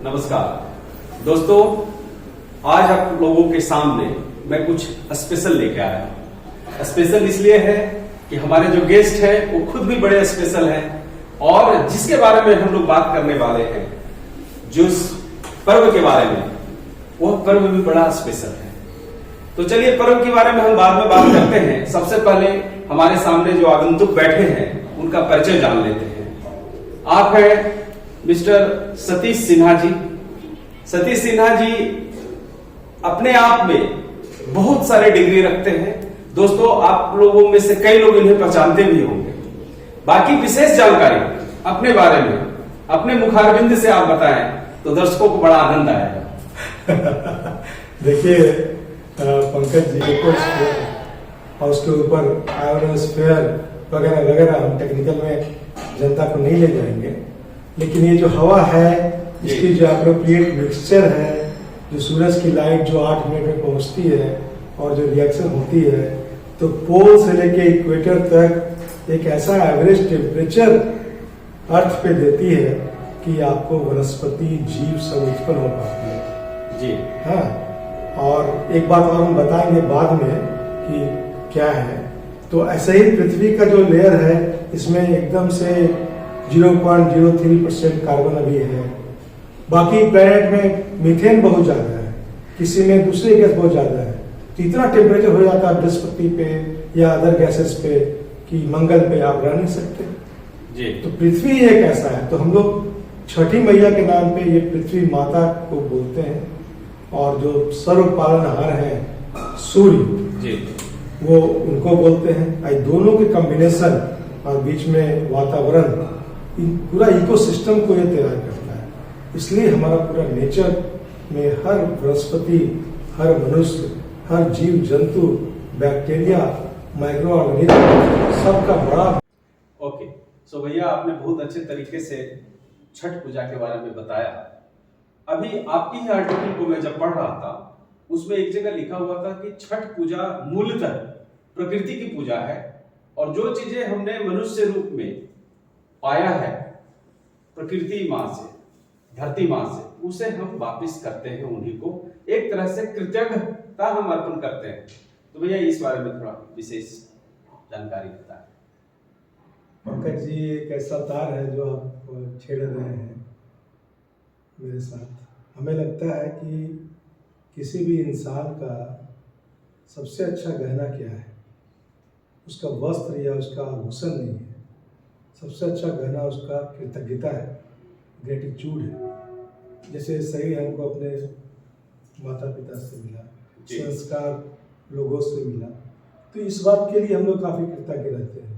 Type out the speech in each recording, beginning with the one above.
नमस्कार दोस्तों, आज आप लोगों के सामने मैं कुछ स्पेशल लेके आया हूं। स्पेशल इसलिए है कि हमारे जो गेस्ट हैं वो खुद भी बड़े स्पेशल हैं और जिसके बारे में हम लोग बात करने वाले हैं, जिस पर्व के बारे में, वह पर्व भी बड़ा स्पेशल है। तो चलिए पर्व के बारे में हम बाद में बात करते हैं। सबसे पहले हमारे सामने जो आगंतुक बैठे हैं उनका परिचय जान लेते हैं। आप हैं मिस्टर सतीश सिन्हा जी। सतीश सिन्हा जी अपने आप में बहुत सारे डिग्री रखते हैं। दोस्तों, आप लोगों में से कई लोग इन्हें पहचानते भी होंगे। बाकी विशेष जानकारी अपने बारे में अपने मुखारबिंद से आप बताएं तो दर्शकों को बड़ा आनंद आएगा। देखिए पंकज जी, और उसके ऊपर आयोनोस्फीयर वगैरह वगैरह हम टेक्निकल में जनता को नहीं ले जाएंगे, लेकिन ये जो हवा है इसकी जो एप्रोप्रिएट मिक्सचर है, जो सूरज की लाइट जो 8 मिनट में पहुंचती है और जो रिएक्शन होती है, तो पोल से लेके इक्वेटर तक एक ऐसा एवरेज टेम्परेचर अर्थ पे देती है कि आपको वनस्पति जीव सब उत्पन्न हो पाती है जी। हाँ, और एक बात और हम बताएंगे बाद में कि क्या है। तो ऐसे ही पृथ्वी का जो लेयर है इसमें एकदम से 0.03% कार्बन अभी है। बाकी प्लैनेट में मीथेन बहुत ज्यादा है, किसी में दूसरी गैस बहुत ज्यादा है। तो इतना टेम्परेचर हो जाता है बृहस्पति पे या अदर गैसेस पे कि मंगल पे आप रह नहीं सकते जी। तो पृथ्वी एक ऐसा है। तो हम लोग छठी मैया के नाम पे ये पृथ्वी माता को बोलते हैं, और जो सर्व पालनहार है सूर्य जी, वो उनको बोलते हैं। आई दोनों के कॉम्बिनेशन और बीच में वातावरण, पूरा इकोसिस्टम को ये तैयार करता है। इसलिए हमारा पूरा नेचर में हर वनस्पति, हर मनुष्य, हर जीव जंतु, बैक्टीरिया, माइक्रो ऑर्गेनिज्म सबका बड़ा। ओके, सो भैया आपने बहुत अच्छे तरीके से छठ पूजा के बारे में बताया। अभी आपकी ही आर्टिकल को मैं जब पढ़ रहा था, उसमें एक जगह लिखा हुआ था कि छठ पूजा मूलतः प्रकृति की पूजा है और जो चीजें हमने मनुष्य रूप में पाया है प्रकृति माँ से, धरती माँ से, उसे हम वापस करते हैं, उन्हीं को एक तरह से कृतज्ञता हम अर्पण करते हैं। तो भैया इस बारे में थोड़ा विशेष जानकारी बताएं। पंकज जी, एक ऐसा तार है जो आप छेड़ रहे हैं मेरे साथ। हमें लगता है कि किसी भी इंसान का सबसे अच्छा गहना क्या है? उसका वस्त्र या उसका आभूषण नहीं है। सबसे अच्छा गहना उसका कृतज्ञता है, ग्रेटिट्यूड है। जैसे शरीर हमको अपने माता पिता से मिला, संस्कार लोगों से मिला, तो इस बात के लिए हम लोग काफ़ी कृतज्ञ रहते हैं।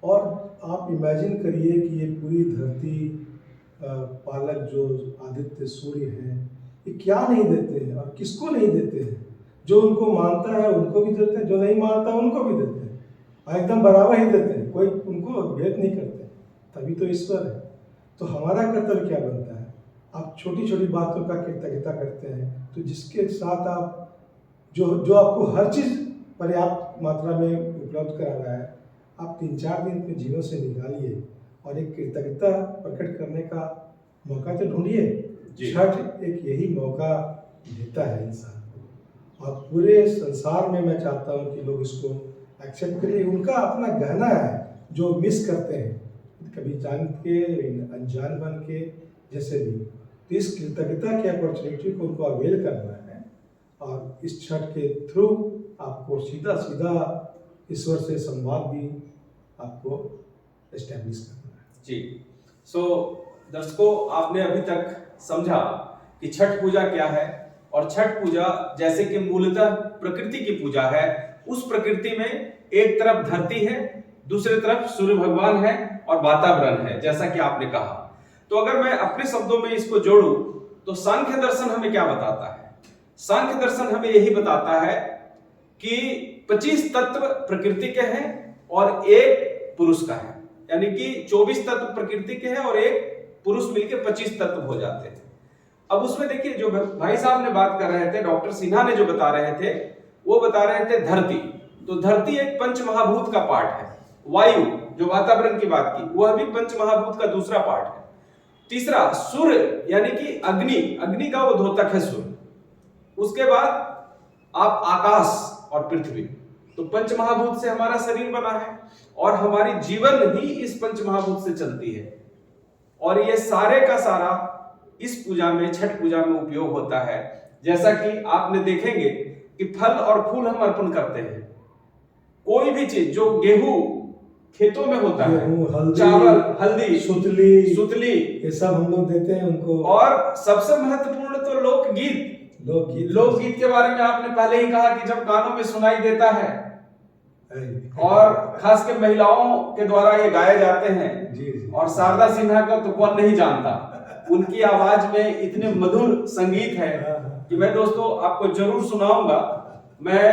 और आप इमेजिन करिए कि ये पूरी धरती पालक जो आदित्य सूर्य हैं, ये क्या नहीं देते हैं और किसको नहीं देते हैं? जो उनको मानता है उनको भी देते हैं, जो नहीं मानता उनको भी देते हैं, और एकदम बराबर ही देते हैं, कोई उनको भेद नहीं करते। तभी तो ईश्वर है। तो हमारा कर्तव्य क्या बनता है? आप छोटी छोटी बातों का कृतज्ञता करते हैं, तो जिसके साथ आप जो आपको हर चीज़ पर्याप्त मात्रा में उपलब्ध करा रहा है, आप 3-4 दिन अपने जीवन से निकालिए और एक कृतज्ञता प्रकट करने का मौका तो ढूंढिए। छठ एक यही मौका देता है इंसान को, और पूरे संसार में मैं चाहता हूँ कि लोग इसको एक्सेप्ट करिए। उनका अपना गहना है जो मिस करते हैं, कभी जान के अनजान बन के, जैसे भी। तो इस कृतज्ञता की अपॉर्चुनिटी को उनको अवेल करना है, और इस छठ के थ्रू आपको सीधा सीधा ईश्वर से संवाद भी आपको एस्टैब्लिश करना है जी। सो दर्शकों, आपने अभी तक समझा कि छठ पूजा क्या है, और छठ पूजा जैसे कि मूलतः प्रकृति की पूजा है। उस प्रकृति में एक तरफ धरती है, दूसरी तरफ सूर्य भगवान है और वातावरण है, जैसा कि आपने कहा। तो अगर मैं अपने शब्दों में इसको जोड़ूं तो सांख्य दर्शन हमें क्या बताता है? सांख्य दर्शन हमें यही बताता है कि 25 तत्व प्रकृति के हैं और एक पुरुष का है, यानी कि 24 तत्व प्रकृति के हैं और एक पुरुष मिलकर 25 तत्व हो जाते हैं। अब उसमें देखिए, जो भाई साहब ने बात कर रहे थे, डॉक्टर सिन्हा ने जो बता रहे थे, वो बता रहे थे धरती। तो धरती एक पंच महाभूत का पार्ट है। वायु, जो वातावरण की बात की, वह भी पंच महाभूत का दूसरा पार्ट है। तीसरा सूर्य यानी कि अग्नि, अग्नि का वो द्योतक है सूर्य। उसके बाद आप आकाश और पृथ्वी। तो पंचमहाभूत से हमारा शरीर बना है और हमारी जीवन ही इस पंचमहाभूत से चलती है। और ये सारे का सारा इस पूजा में, छठ पूजा में उपयोग होता है। जैसा कि आपने देखेंगे कि फल और फूल हम अर्पण करते हैं। कोई भी चीज जो गेहूं खेतों में होता है, हल्दी, चावल, हल्दी, सुतली ये सब हम लोग देते हैं उनको। और सबसे महत्वपूर्ण तो लोकगीत। लोकगीत के बारे में आपने पहले ही कहा कि जब कानों में सुनाई देता है और खास के महिलाओं के द्वारा ये गाए जाते हैं। जी। और शारदा सिन्हा का तो कौन नहीं जानता, उनकी आवाज में इतने मधुर संगीत है कि मैं दोस्तों आपको जरूर सुनाऊंगा। मैं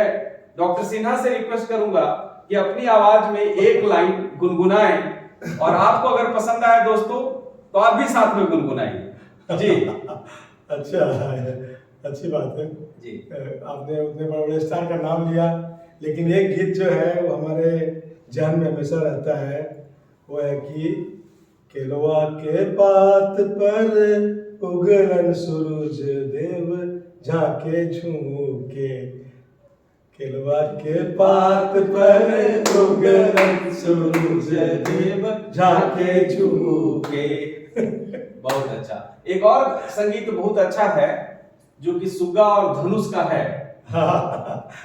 डॉक्टर सिन्हा से रिक्वेस्ट करूंगा कि अपनी आवाज में एक लाइन गुनगुनाएं और आपको अगर पसंद आए दोस्तों तो आप भी साथ में गुनगुनाइए जी। अच्छा, अच्छी बात है जी। आपने उतने बड़े बड़े स्टार का नाम लिया, लेकिन एक गीत जो है वो हमारे ध्यान में हमेशा रहता है, वो है कि केलवा के पात पर उगलन सूरज देव झाके झूके। केलवा के पात पर उगलन सूरज देव झाके झूके। बहुत अच्छा। एक और संगीत बहुत अच्छा है जो कि सुग्गा और धनुष का है।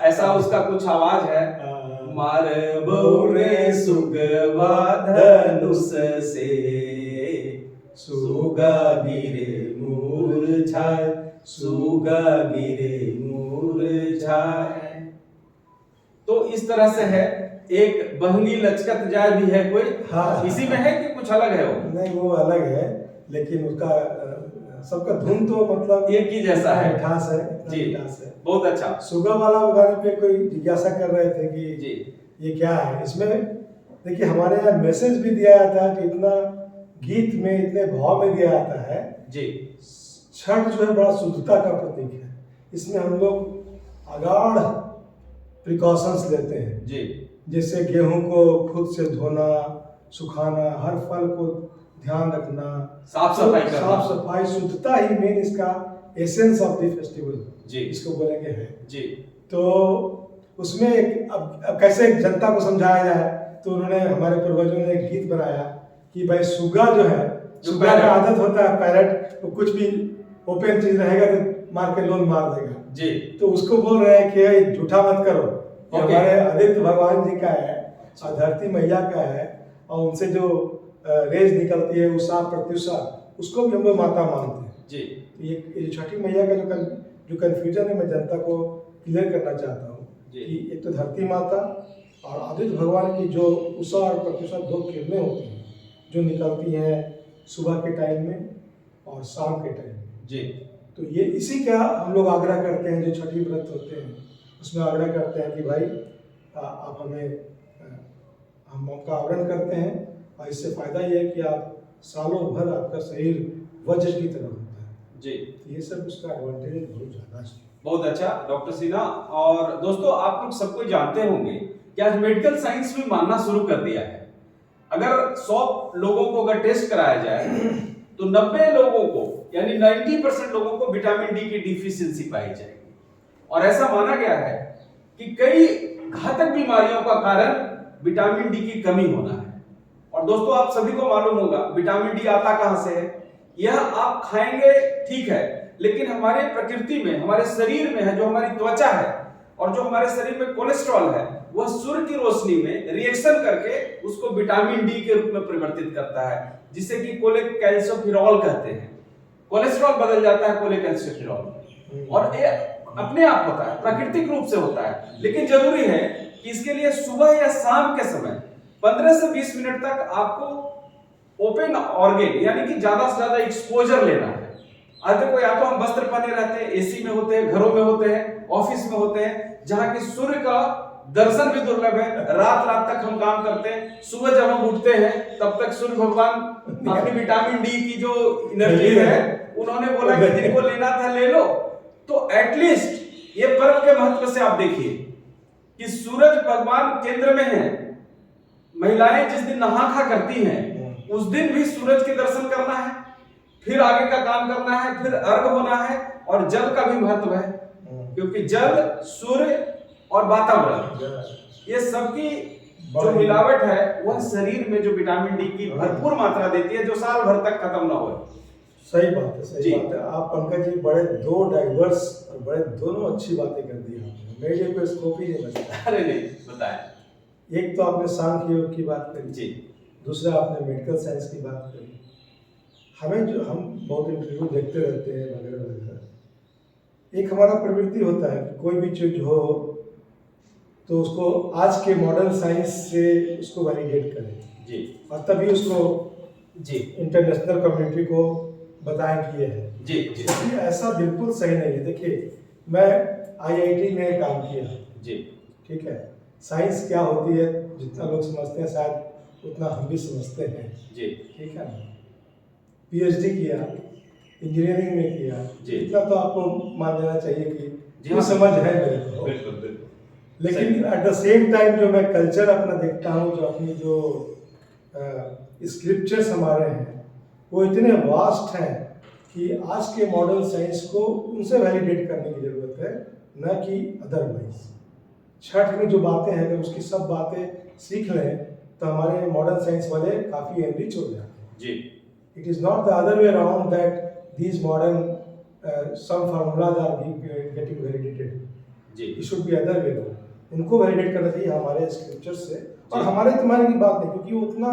ऐसा उसका कुछ आवाज है। मार बौरे सुगवा धनुष से, सुगा गिरे मूर्छाए, सुगा गिरे मूर्छाए। तो इस तरह से है। एक बहनी लचकत जाए भी है कोई। इसी में है कि कुछ अलग है वो? नहीं, वो अलग है, लेकिन उसका सबका धुन तो मतलब एक ही जैसा है, मिठास है जी। मिठास है। बहुत अच्छा। सुगा वाला गाने पे कोई जिज्ञासा कर रहे थे कि जी ये क्या है। इसमें देखिए हमारे यहाँ मैसेज भी दिया जाता है कि इतना गीत में, इतने भाव में दिया जाता है जी। छठ जो है बड़ा शुद्धता का प्रतीक है। इसमें हम लोग अगाध प्रिकॉशंस लेते हैं जी। जैसे गेहूं को खुद से धोना, सुखाना, हर फल को ध्यान रखना, साफ सफाई करना। साफ सफाई, शुद्धता ही मेन इसका एसेंस ऑफ द फेस्टिवल जी, इसको बोलेंगे है जी। तो उसमें अब कैसे जनता को समझाया जाए, तो उन्होंने, हमारे पूर्वजों ने एक गीत बनाया कि भाई सुग्गा जो है, सुग्गा का आदत होता है पैरट, तो कुछ भी ओपन चीज रहेगा तो मार के लोन मार देगा जी। तो उसको बोल रहे हैं कि झूठा मत करो। हमारे आदित्य भगवान जी का है और धरती मैया का है, और उनसे जो रेज निकलती है उषा प्रत्युषा, उसको भी हम लोग माता मानते हैं जी। ये छठी मैया का जो कंफ्यूजन है, मैं जनता को क्लियर करना चाहता हूँ कि एक तो धरती माता और आदित्य भगवान की जो उषा और प्रत्युषा दो किरणें होती हैं जो निकलती हैं सुबह के टाइम में और शाम के टाइम में जी। तो ये इसी का हम लोग आग्रह करते हैं। जो छठी व्रत होते हैं उसमें आग्रह करते हैं कि भाई आप हमें, हम आपका आवरण करते हैं, और इससे फायदा ये है कि आप सालों भर आपका शरीर वज्र की तरह होता है जी। तो ये सब उसका एडवांटेज बहुत ज्यादा है। बहुत अच्छा डॉक्टर सिन्हा। और दोस्तों आप लोग सबको जानते होंगे कि आज मेडिकल साइंस भी मानना शुरू कर दिया है। अगर 100 लोगों को अगर टेस्ट कराया जाए तो 90 लोगों को यानी 90% लोगों को विटामिन डी की डिफिशियंसी पाई जाएगी। और ऐसा माना गया है कि कई घातक बीमारियों का कारण विटामिन डी की कमी होना है। और दोस्तों आप सभी को मालूम होगा विटामिन डी आता कहां से है। यह आप खाएंगे ठीक है, लेकिन हमारे प्रकृति में, हमारे शरीर में है, जो हमारी त्वचा है और जो हमारे शरीर में कोलेस्ट्रॉल है, वह सूर्य की रोशनी में रिएक्शन करके उसको विटामिन डी के रूप में परिवर्तित करता है, जिसे कि कोलेकैल्सिफेरॉल कहते हैं। कोलेस्ट्रॉल बदल जाता है कोलेकैल्सिफेरॉल, और ये अपने आप होता है, प्राकृतिक रूप से होता है। लेकिन जरूरी है कि इसके लिए सुबह या शाम के समय 15 से 20 मिनट तक आपको ओपन ऑर्गन यानी कि ज्यादा से ज्यादा एक्सपोजर लेना है। आज देखो, या तो हम वस्त्र पहने रहते हैं, एसी में होते हैं, घरों में होते हैं, ऑफिस में होते हैं, जहां की सूर्य का दर्शन भी दुर्लभ है। रात रात तक हम काम करते हैं, सुबह जब हम उठते हैं तब तक सूर्य भगवान अपनी विटामिन डी की जो एनर्जी है, उन्होंने बोला कि जिनको लेना था ले लो। तो एटलीस्ट ये पर्व के महत्व से आप देखिए कि सूरज भगवान केंद्र में है। महिलाएं जिस दिन नहा खा करती हैं उस दिन भी सूरज के दर्शन करना है। फिर आगे का काम करना है, फिर अर्घ होना है, और जल का भी महत्व है, क्योंकि जल, सूर्य और वातावरण, ये सबकी जो मिलावट है वह शरीर में जो विटामिन डी की भरपूर मात्रा देती है, जो साल भर तक खत्म ना हो। सही बात है, सही बात है। आप पंकज जी बड़े दो डाइवर्स और बड़े दोनों अच्छी बातें कर दी आपने, मेरे लिए कोई स्कोप ही नहीं बचता। अरे नहीं, बताएं। एक तो आपने सांख्य योग की बात करी जी, दूसरा आपने मेडिकल साइंस की बात करी। हमें जो हम बहुत इंटरव्यू देखते रहते हैं वगैरह वगैरह, एक हमारा प्रवृत्ति होता है कि कोई भी चीज हो तो उसको आज के मॉडर्न साइंस से उसको वैलिडेट करें जी, और तभी उसको जी, इंटरनेशनल कम्युनिटी को बताएं कि ये है। जी, जी, जबकि ऐसा बिल्कुल सही नहीं है। देखिए, मैं आईआईटी में काम किया, जी, ठीक है। साइंस क्या होती है जितना लोग समझते हैं शायद उतना हम भी समझते हैं, जी, ठीक है। पीएचडी किया, इंजीनियरिंग में किया, जी। इतना तो आपको मान लेना चाहिए कि जी ये हाँ, समझ है मेरे को। बिल्कुल बिल्कुल। लेकिन एट द सेम टाइम जो मैं कल्चर अपना देखता हूँ, जो अपनी जो स्क्रिप्चर्स हमारे हैं वो इतने वास्ट हैं कि आज के मॉडर्न साइंस को उनसे वैलिडेट करने की ज़रूरत है, न कि अदरवाइज। छठ में जो बातें हैं अगर उसकी सब बातें सीख लें तो हमारे मॉडर्न साइंस वाले काफ़ी एनरिच हो जाते हैं। जी, It is not the other way around that these modern some formulas are getting validated. जी, It should be other way around. उनको वैलिडेट करना चाहिए हमारे स्क्रिप्चर से, और जी। हमारे तुम्हारे की बात नहीं, क्योंकि वो उतना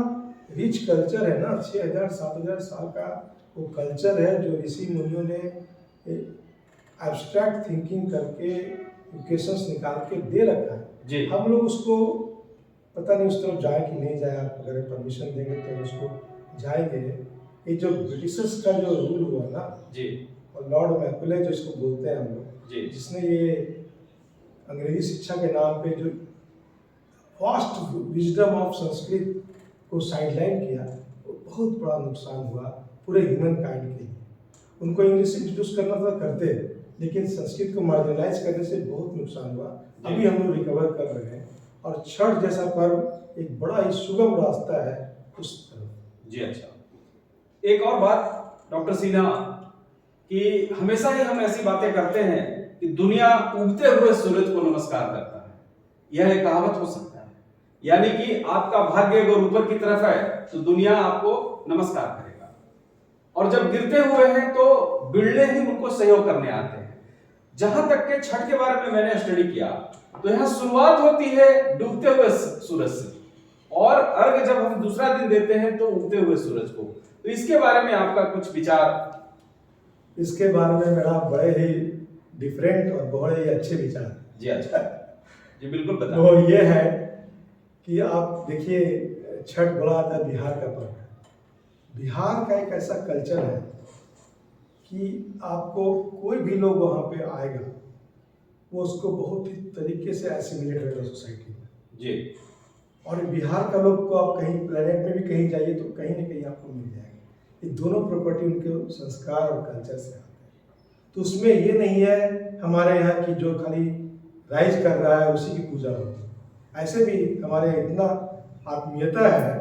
रिच कल्चर है ना, 6000-7000 साल का वो कल्चर है जो ऋषि मुनियों ने एब्स्ट्रैक्ट थिंकिंग करके इक्वेशंस निकाल के दे रखा है। जी, हम लोग उसको पता नहीं उस तरफ जाए कि नहीं जाए, आप अगर परमिशन देंगे तो उसको जाएंगे। ये जो ब्रिटिशर्स का जो रूल हुआ ना, जी, और लॉर्ड मैकुले जो इसको बोलते हैं हम लोग, जी, जिसने ये अंग्रेजी शिक्षा के नाम पे जो वास्ट विजडम ऑफ संस्कृत को साइडलाइन किया, वो बहुत बड़ा नुकसान हुआ पूरे ह्यूमन काइंड के लिए। उनको इंग्लिश इंट्रोड्यूस करना था, करते, लेकिन संस्कृत को मार्जिनलाइज करने से बहुत नुकसान हुआ। अभी हम लोग रिकवर कर रहे हैं, और छठ जैसा पर्व एक बड़ा ही सुगम रास्ता है उस तरफ। जी। अच्छा, एक और बात डॉक्टर सिन्हा, कि हमेशा ही हम ऐसी बातें करते हैं कि दुनिया उगते हुए सूरज को नमस्कार करता है, यह एक कहावत हो सकता है, यानी कि आपका भाग्य अगर ऊपर की तरफ है तो दुनिया आपको नमस्कार करेगा, और जब गिरते हुए हैं तो बिरले ही उनको सहयोग करने आते हैं। जहां तक के छठ के बारे में मैंने स्टडी किया तो यहाँ शुरुआत होती है डूबते हुए सूरज से, और अर्घ जब हम दूसरा दिन देते हैं तो उगते हुए सूरज को। तो इसके बारे में आपका कुछ विचार? इसके बारे में मेरा बड़े ही डिफरेंट और बड़े ही अच्छे विचार। जी अच्छा, जी बिल्कुल बताएं। वो ये है कि आप देखिए, छठ बड़ा आता है बिहार का पर्व है। बिहार का एक ऐसा कल्चर है कि आपको कोई भी लोग वहाँ पे आएगा वो उसको बहुत ही तरीके से एसिमिलेट होगा सोसाइटी में। जी, और बिहार का लोग को आप कहीं प्लेनेट में भी कहीं जाइए तो कहीं ना कहीं आपको मिल जाएगा। ये दोनों प्रॉपर्टी उनके संस्कार और कल्चर से आते हैं। तो उसमें ये नहीं है हमारे यहाँ की जो खाली राइज कर रहा है उसी की पूजा होती है। ऐसे भी हमारे यहाँ इतना आत्मीयता है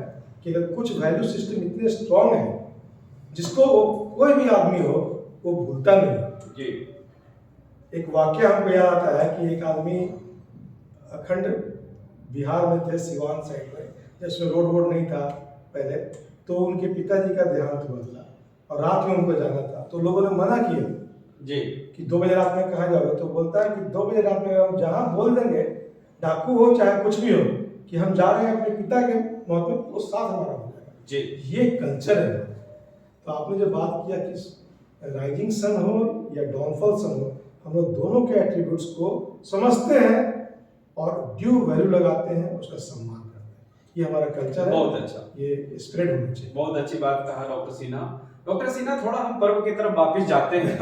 कि अगर कुछ वैल्यू सिस्टम इतने स्ट्रांग है जिसको कोई भी आदमी हो वो भूलता नहीं। जी, एक वाक्य हमको याद आता है कि एक आदमी अखंड बिहार में थे, सिवान साइड में, जिसमें रोड वोड नहीं था पहले, तो उनके पिताजी का देहांत हुआ था और रात में उनको जाना था। तो लोगों ने मना किया जी, कि 2 बजे रात में कहाँ जाओगे? तो बोलता है कि 2 बजे रात में हम जहाँ बोल देंगे, डाकू हो चाहे कुछ भी हो, कि हम जा रहे हैं अपने पिता के मौत में, वो साथ हमारा हो जाएगा। जी, ये कल्चर है। तो आपने जो बात किया कि राइजिंग सन हो या डाउनफॉल सन हो, हम लोग दोनों के एट्रीब्यूट्स को समझते हैं और ड्यू वैल्यू लगाते हैं, उसका सम्मान करते हैं। ये हमारा कल्चर है। बहुत अच्छा, ये स्प्रेड होना चाहिए। बहुत अच्छी बात कहा डॉक्टर सिन्हा। डॉक्टर सिन्हा, थोड़ा हम पर्व की तरफ वापस जाते हैं,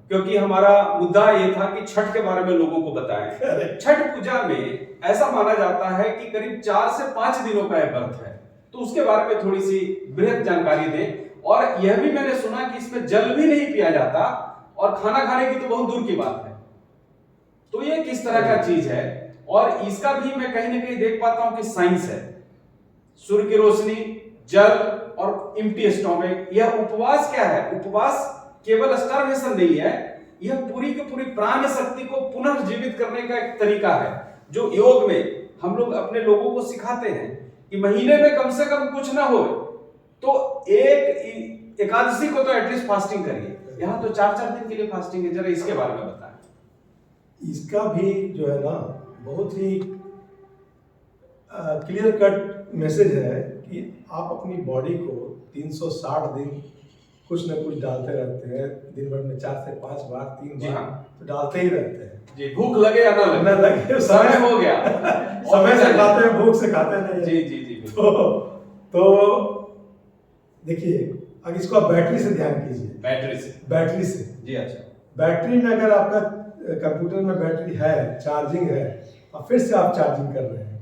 क्योंकि हमारा मुद्दा ये था कि छठ के बारे में लोगों को बताएं। छठ पूजा में ऐसा माना जाता है कि करीब 4 से 5 दिनों का यह व्रत है, तो उसके बारे में थोड़ी सी बृहद जानकारी दें। और यह भी मैंने सुना कि इसमें जल भी नहीं पिया जाता और खाना खाने की तो बहुत दूर की बात है। तो ये किस तरह का चीज है? और इसका भी मैं कहीं ना कहीं देख पाता हूं कि साइंस है। सूर्य की रोशनी, जल और एम्प्टी स्टोमक। यह उपवास क्या है? उपवास केवल स्टार्वेशन नहीं है, यह पूरी की पूरी प्राण शक्ति को पुनर्जीवित करने का एक तरीका है, जो योग में हम लोग अपने लोगों को सिखाते हैं कि महीने में कम से कम कुछ ना हो तो एक एकादशी को तो एटलीस्ट फास्टिंग करिए। यहाँ तो 4-4 दिन के लिए फास्टिंग है। जरा इसके बारे में बताएं। इसका भी जो है ना बहुत ही क्लियर कट मैसेज है कि आप अपनी बॉडी को 360 दिन कुछ न कुछ डालते रहते हैं। दिन भर में 4 से 5 बार 3 बार तो डालते ही रहते हैं जी। भूख लगे या ना लगे समय हो गया समय से खाते हैं, भूख से खाते नहीं। जी जी जी। तो देखिए, अब इसको आप बैटरी से ध्यान कीजिए। बैटरी से जी। अच्छा, बैटरी में अगर आपका कंप्यूटर में बैटरी है, चार्जिंग है और फिर से आप चार्जिंग कर रहे हैं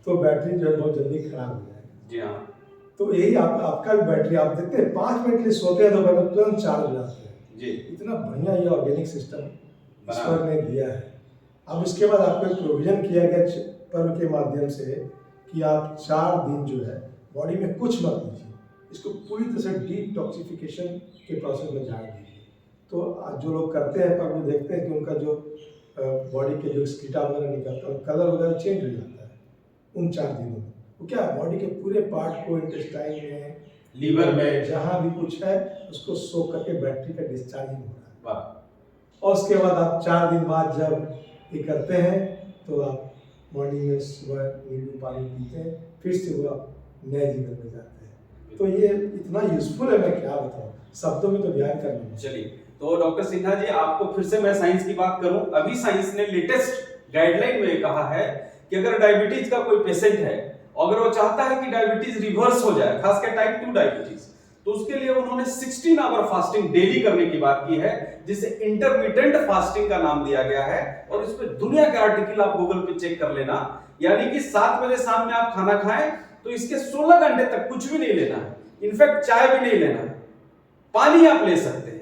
तो बैटरी जो है बहुत जल्दी खराब हो जाएगी। जी हाँ। तो यही आपका भी बैटरी आप देखते हैं 5 मिनट के लिए सोते हैं तो मतलब तुरंत चार्ज हो जाते हैं जी। इतना बढ़िया ये ऑर्गेनिक सिस्टम ईश्वर ने दिया है। अब इसके बाद आपको एक प्रोविजन किया गया पर्व के माध्यम से कि आप 4 दिन जो है बॉडी में कुछ मत लीजिए, इसको पूरी तरह से डिटॉक्सिफिकेशन के प्रोसेस में झाड़ दीजिए। तो जो लोग करते हैं पर वो देखते हैं कि उनका जो बॉडी के जो स्कीटा वगैरह निकलता है कलर वगैरह चेंज हो जाता है उन 4 दिनों में। वो क्या बॉडी के पूरे पार्ट को इंटेस्टाइन में, लीवर में, जहाँ भी कुछ है उसको सोख करके बैटरी का डिस्चार्जिंग हो रहा है। वाह। और उसके बाद आप 4 दिन बाद जब ये करते हैं तो आप मॉर्निंग में सुबह नींबू पानी पीते हैं, फिर से वो आप नए जीवन में जाते हैं। तो ये इतना यूजफुल है, मैं क्या बताऊँ, शब्दों में तो बयान करना। चलिए, तो डॉक्टर सिन्हा जी आपको फिर से मैं साइंस की बात करूं। अभी साइंस ने लेटेस्ट गाइडलाइन में कहा है कि अगर डायबिटीज का कोई पेशेंट है, अगर वो चाहता है कि डायबिटीज रिवर्स हो जाए, खासकर टाइप 2 डायबिटीज, तो उसके लिए उन्होंने 16 आवर फास्टिंग डेली करने की बात की है, जिसे इंटरमिटेंट फास्टिंग का नाम दिया गया है। और इस पे दुनिया के आर्टिकल आप गूगल पे चेक कर लेना। यानी कि 7 बजे शाम में आप खाना खाएं तो इसके 16 घंटे तक कुछ भी नहीं लेना है, इनफैक्ट चाय भी नहीं लेना है, पानी आप ले सकते हैं।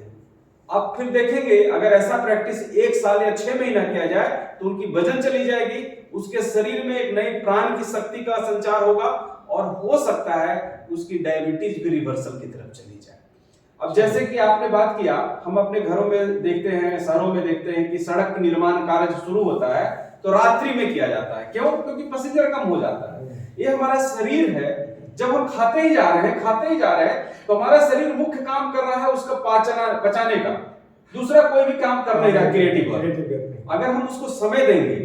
आप फिर देखेंगे अगर ऐसा प्रैक्टिस 1 साल या 6 महीना किया जाए तो उनकी वजन चली जाएगी, उसके शरीर में एक नई प्राण की शक्ति का संचार होगा और हो सकता है उसकी डायबिटीज भी रिवर्सल की तरफ चली जाए। अब जैसे कि आपने बात किया, हम अपने घरों में देखते हैं, शहरों में देखते हैं कि सड़क निर्माण कार्य शुरू होता है तो रात्रि में किया जाता है। क्यों? क्योंकि पैसेंजर कम हो जाता है। ये हमारा शरीर है, जब हम खाते ही जा रहे हैं तो हमारा शरीर मुख्य काम कर रहा है उसका पचाने का, दूसरा कोई भी काम कर नहीं रहा क्रिएटिव। अगर हम उसको समय देंगे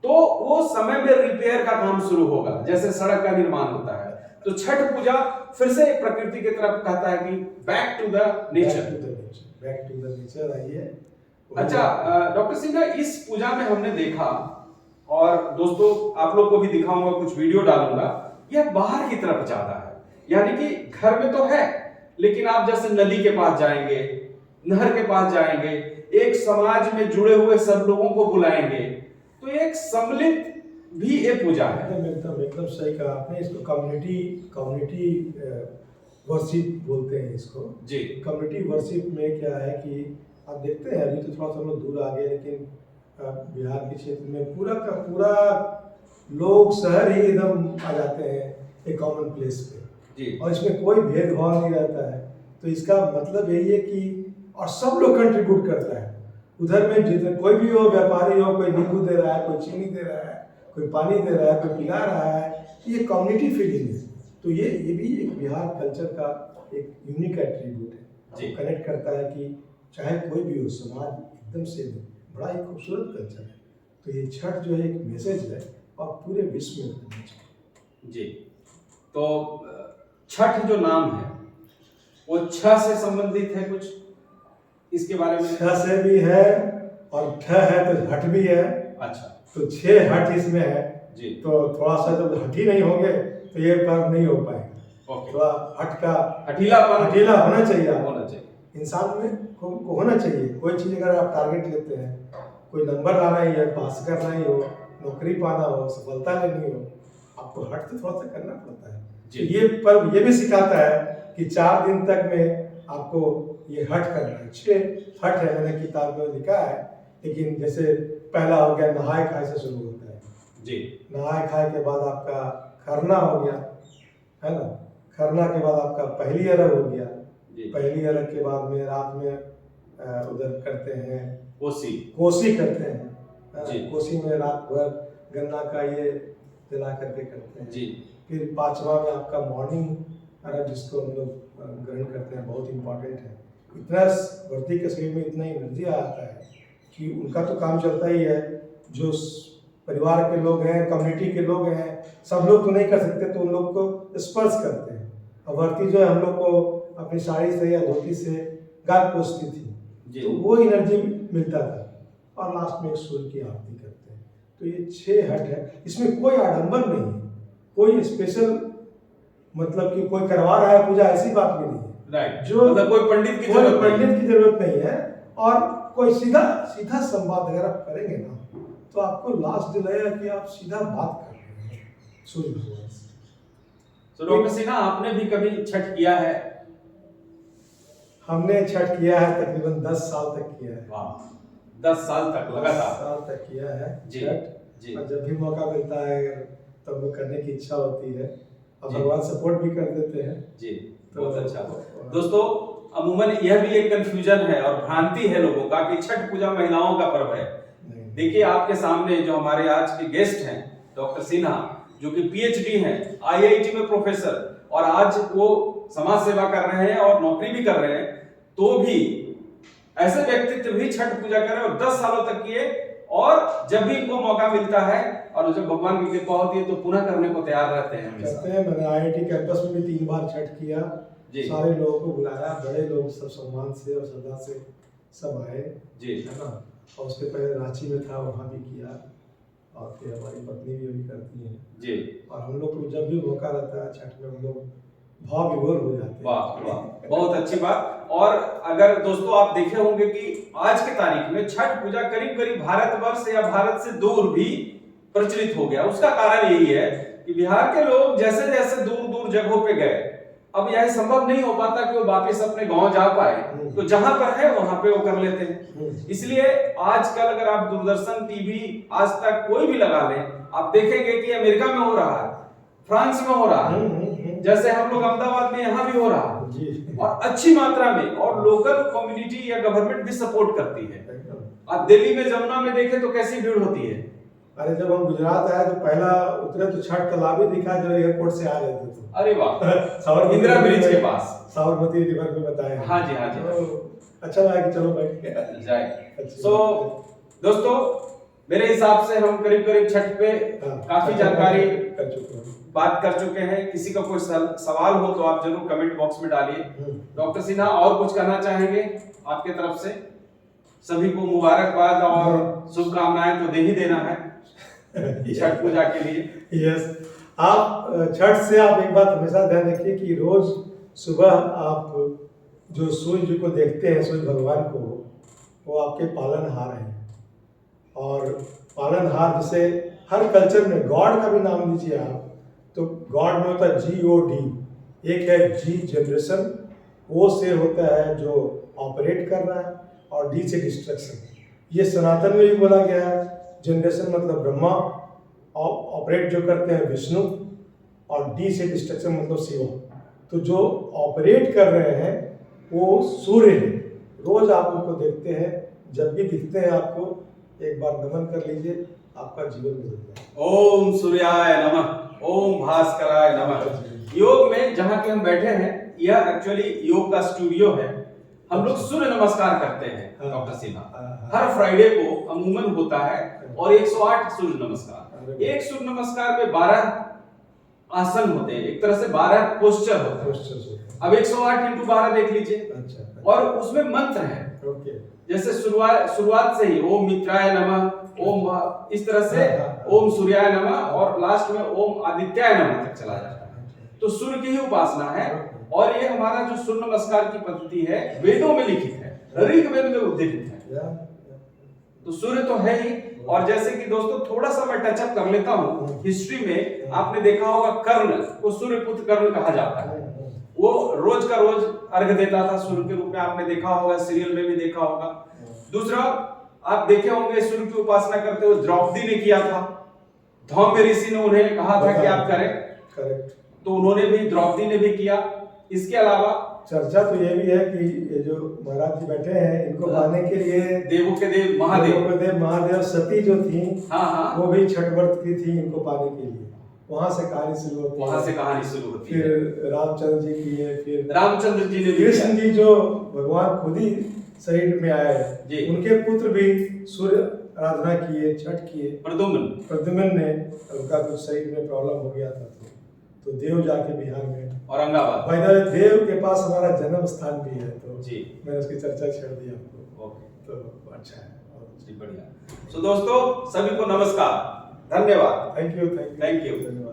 तो वो समय में रिपेयर का काम शुरू होगा, जैसे सड़क का निर्माण होता है। तो छठ पूजा फिर से प्रकृति की तरफ कहता है कि बैक टू द नेचर आइए। अच्छा डॉक्टर सिन्हा, इस पूजा में हमने देखा, और दोस्तों आप लोग को भी दिखाऊंगा, कुछ वीडियो डालूंगा, यह बाहर की तरफ ज्यादा है। यानी कि घर में तो है, लेकिन आप जैसे नदी के पास जाएंगे, नहर के पास जाएंगे, एक समाज में जुड़े हुए सब लोगों को बुलाएंगे, तो एक सम्मिलित भी एक पूजा है। एकदम सही कहा आपने। इसको कम्युनिटी वर्शिप बोलते हैं इसको जी। कम्युनिटी वर्शिप में क्या है कि आप देखते हैं अभी तो थोड़ा सा हम लोग दूर आ गए, लेकिन बिहार के क्षेत्र में पूरा का पूरा लोग शहर ही एकदम आ जाते हैं एक कॉमन प्लेस पे जी। और इसमें कोई भेदभाव नहीं रहता है। तो इसका मतलब यही है कि और सब लोग कंट्रीब्यूट करता है। उधर में जितने कोई भी हो, व्यापारी हो, कोई नींबू दे रहा है, कोई चीनी दे रहा है, कोई पानी दे रहा है, कोई पिला रहा है, ये कम्युनिटी फीलिंग है। तो ये भी एक बिहार कल्चर का एक यूनिक एट्रीब्यूट है, कनेक्ट करता है कि चाहे कोई भी हो, समाज एकदम से बड़ा ही खूबसूरत कल्चर है। तो ये छठ जो है एक मैसेज है और पूरे विश्व में करना चाहिए जी। तो छठ जो नाम है वो छ से संबंधित है, कुछ इसके बारे में? छ से भी है और ठ है तो हट भी है। अच्छा, तो 6 हट इसमें है जी। तो थोड़ा सा जब हट ही नहीं होंगे तो ये पर्व नहीं हो पाएगा। थोड़ा हट का हठीला होना चाहिए इंसान में को होना चाहिए। कोई चीज़ अगर आप टारगेट लेते हैं, कोई नंबर लाना ही है, पास करना ही हो, नौकरी पाना हो, सफलता लेनी हो, आपको हट तो थोड़ा सा करना पड़ता है। तो ये पर्व ये भी सिखाता है कि 4 दिन तक में आपको ये हट करना है। 6 हट है, मैंने किताब में लिखा है। लेकिन जैसे पहला हो गया नहाए खाए से शुरू होता है जी। नहाए खाए के बाद आपका खरना हो गया, है ना। खरना के बाद आपका पहली अरग हो गया। जी। पहली अरग के बाद में रात में उधर करते हैं कोसी करते हैं। जी। कोसी में रात भर गन्ना का ये जला करके करते हैं जी। फिर पांचवा में आपका मॉर्निंग अरग जिसको हम लोग ग्रहण करते हैं, बहुत इम्पोर्टेंट है। इतना व्रती के शरीर में इतना एनर्जी आता है कि उनका तो काम चलता ही है, जो परिवार के लोग हैं, कम्युनिटी के लोग हैं, सब लोग तो नहीं कर सकते, तो उन लोग को स्पर्श करते हैं। और व्रती जो है हम लोग को अपनी साड़ी से या धोती से गाल पोछती थी, तो वो एनर्जी मिलता था। और लास्ट में एक सूर्य की आरती करते हैं। तो ये 6 हट है, इसमें कोई आडंबर नहीं है, कोई स्पेशल मतलब कि कोई करवा रहा है पूजा, ऐसी बात भी नहीं है। राइट। जो मतलब कोई पंडित की जरूरत नहीं है। और कोई सीधा संवाद अगर आप करेंगे ना, तो आपको लास्ट दिलाएगा कि आप सीधा बात कर रहे हैं सूर्य भगवान से। तो डॉक्टर सिन्हा, आपने भी कभी छठ किया है? हमने छठ किया है, तकरीबन 10 साल तक किया है। वाह, 10 साल तक लगातार? 10 साल तक किया है छठ। जी। और जब भी मौका मिलता है तब तो करने की इच्छा होती है, और भगवान सपोर्ट भी कर देते हैं। जी, तो बहुत अच्छा। दोस्तों, अमूमन यह भी एक कंफ्यूजन है और भ्रांति है लोगों का कि छठ पूजा महिलाओं का पर्व है। देखिए, आपके सामने जो हमारे आज के गेस्ट हैं डॉक्टर सिन्हा, जो कि पीएचडी हैं, आईआईटी में प्रोफेसर, और आज वो समाज सेवा कर रहे हैं और नौकरी भी कर रहे हैं, तो भी ऐसे व्यक्तित्व भी छठ पूजा कर रहे हैं और 10 सालों तक किए, और जब भी इनको मौका मिलता है और जब भगवान की कृपा होती है तो पुनः करने को तैयार रहते हैं। मैंने आईआईटी कैंपस में भी 3 बार छठ किया। सारे लोगों को बुलाया, बड़े लोग सब सम्मान से और श्रद्धा से सब आए जी, है ना। और उसके पहले रांची में था, वहाँ भी किया, और फिर हमारी पत्नी भी अभी करती है जी। और हम लोग को जब भी मौका रहता है छठ में, हम लोग भाव विभोर हो जाते हैं। वाह वाह, बहुत अच्छी बात। और अगर दोस्तों आप देखे होंगे कि आज के तारीख में छठ पूजा करीब करीब भारतवर्ष या भारत से दूर भी प्रचलित हो गया। उसका कारण यही है कि बिहार के लोग जैसे जैसे दूर दूर जगहों पे गए, अब यह संभव नहीं हो पाता कि वो वापस अपने गांव जा पाए, तो जहां पर है वहां पे वो कर लेते हैं। इसलिए आजकल अगर आप दूरदर्शन, टीवी, आज तक कोई भी लगा लें, आप देखेंगे कि अमेरिका में हो रहा है, फ्रांस में हो रहा है, जैसे हम लोग अहमदाबाद में यहाँ भी हो रहा है, और अच्छी मात्रा में, और लोकल कम्युनिटी या गवर्नमेंट भी सपोर्ट करती है। आप दिल्ली में जमुना में देखें तो कैसी भीड़ होती है। अरे जब हम गुजरात आए तो पहला उतरे तो छठ तालाब ही दिखा जो एयरपोर्ट से आ रहे थे। तो अरे वाह, इंदिरा ब्रिज के पास, साबरमती रिवर में बताया। हाँ जी, हाँ जी। तो अच्छा लगा कि चलो बैठ जाए। सो दोस्तों, मेरे हिसाब से हम करीब करीब छठ पे काफी जानकारी बात कर चुके हैं। किसी का कोई सवाल हो तो आप जरूर कमेंट बॉक्स में डालिए। डॉक्टर सिन्हा, और कुछ कहना चाहेंगे आपके तरफ से? सभी को मुबारकबाद और शुभकामनाएं तो दे ही देना है छठ पूजा के लिए। यस, आप छठ से आप एक बात हमेशा ध्यान रखिए कि रोज सुबह आप जो सूर्य जी को देखते हैं, सूर्य भगवान को, वो आपके पालनहार हैं। और पालनहार जैसे हर कल्चर में गॉड का भी नाम लीजिए आप, तो गॉड में होता है GOD। एक है G जनरेशन, O से होता है जो ऑपरेट कर रहा है, और D से डिस्ट्रक्शन। ये सनातन में भी बोला गया है। जनरेशन मतलब ब्रह्मा, ऑपरेट जो करते हैं विष्णु, और D से डिस्ट्रक्शन मतलब शिव। तो जो ऑपरेट कर रहे हैं वो सूर्य है। रोज आप उनको देखते हैं, जब भी दिखते हैं आपको एक बार नमन कर लीजिए, आपका जीवन बदल जाएगा। ओम सूर्याय नमः, ओम भास्कराय नमः। योग में जहाँ के हम बैठे हैं, यह एक्चुअली योग का स्टूडियो है। हम लोग सूर्य नमस्कार करते हैं डॉक्टर सिन्हा। हर फ्राइडे को अमूमन होता है, और 108 सूर्य नमस्कार। एक सूर्य नमस्कार में 12 आसन होते हैं, एक तरह से 12 पोस्चर होते हैं। अब 108 × 12 देख लीजिए। और उसमें मंत्र है, जैसे शुरुआत से ही ओम मित्राय नमः, ओम, इस तरह से ओम सूर्याय नमः, और लास्ट में ओम आदित्याय नमः तक चला जाता है। तो सूर्य की ही उपासना है। और ये हमारा जो सूर्य नमस्कार की पद्धति है, वेदों में लिखित है, ऋग्वेद में उद्धृत है। तो सूर्य तो है ही। और जैसे कि दोस्तों थोड़ा सा मैं टचअप कर लेता हूँ, हिस्ट्री में आपने देखा होगा कर्ण को सूर्यपुत्र कर्ण कहा जाता है। वो रोज का रोज अर्घ देता था सूर्य के रूप में, आपने देखा होगा, सीरियल में भी देखा होगा। दूसरा आप देखे होंगे, सूर्य की उपासना करते हुए द्रौपदी ने किया था। धौम्य ऋषि ने उन्हें कहा था कि आप करें। तो उन्होंने भी, द्रौपदी ने भी किया। इसके अलावा चर्चा तो ये भी है कि ये जो महाराज जी बैठे हैं इनको पाने के लिए देवों के देव महादेव, महादेव सती जो थी, हाँ, वो भी छठ व्रत की थी इनको पाने के लिए। वहां से कहानी शुरू होती है। वहां से कहानी शुरू होती है। फिर रामचंद्र जी की है, फिर रामचंद्र जी ने भी कृष्ण किया। जी जो भगवान खुद ही शरीर में आए, जी। उनके पुत्र भी सूर्य आराधना किए, छठ किए। प्रद्युम्न ने, उनका कुछ शरीर में प्रॉब्लम हो गया था तो देव जाके बिहार में, औरंगाबाद, भाई देव के पास हमारा जन्म स्थान भी है, तो जी मैंने उसकी चर्चा छेड़ दी आपको। ओके, तो अच्छा है, जी बढ़िया। सो दोस्तों सभी को नमस्कार, धन्यवाद। Thank you. Thank you. धन्यवाद।